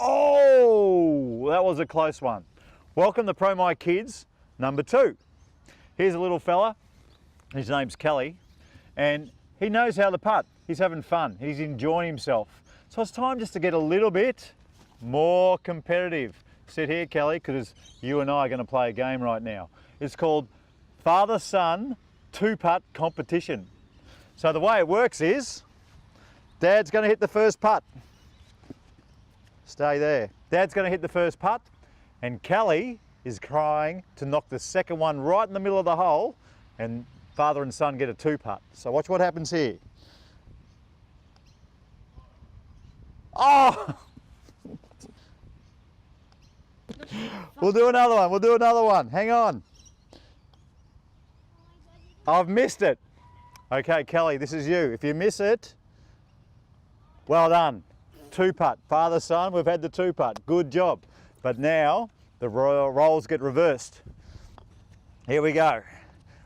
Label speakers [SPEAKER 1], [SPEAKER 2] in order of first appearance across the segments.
[SPEAKER 1] Oh, that was a close one. Welcome to Pro My Kids number 2. Here's a little fella, his name's Kelly, and he knows how to putt. He's having fun, he's enjoying himself. So it's time just to get a little bit more competitive. Sit here, Kelly, because you and I are going to play a game right now. It's called father-son 2-putt competition. So the way it works is, Dad's going to hit the first putt. Stay there. Dad's going to hit the first putt, and Kelly is trying to knock the second one right in the middle of the hole, and father and son get a 2-putt. So watch what happens here. Oh! We'll do another one. We'll do another one. Hang on. I've missed it. Okay, Kelly, this is you. If you miss it, well done. 2-putt. Father, son, we've had the 2-putt. Good job. But now the roles get reversed. Here we go.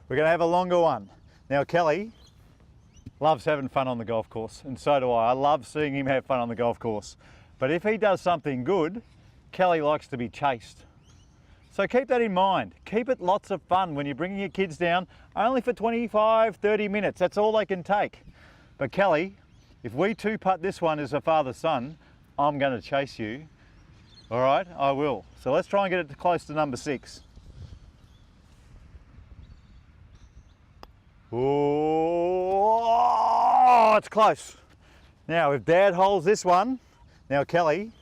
[SPEAKER 1] We're going to have a longer one. Now, Kelly loves having fun on the golf course, and so do I. I love seeing him have fun on the golf course. But if he does something good, Kelly likes to be chased. So keep that in mind. Keep it lots of fun when you're bringing your kids down, only for 25, 30 minutes. That's all they can take. But Kelly, if we 2-putt this one as a father-son, I'm going to chase you. All right, I will. So let's try and get it close to number 6. Oh, it's close. Now, if Dad holds this one, now Kelly,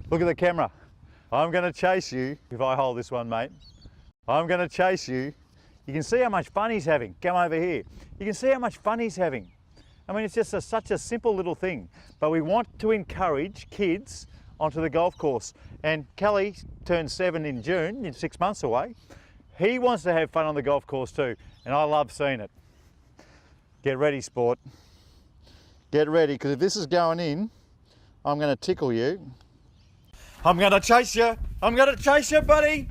[SPEAKER 1] look at the camera. I'm going to chase you if I hold this one, mate. I'm going to chase you. You can see how much fun he's having. Come over here. You can see how much fun he's having. I mean, it's just such a simple little thing, but we want to encourage kids onto the golf course. And Kelly turns 7 in June, in 6 months away. He wants to have fun on the golf course too, and I love seeing it. Get ready, sport. Get ready, because if this is going in, I'm going to tickle you. I'm going to chase you. I'm going to chase you, buddy.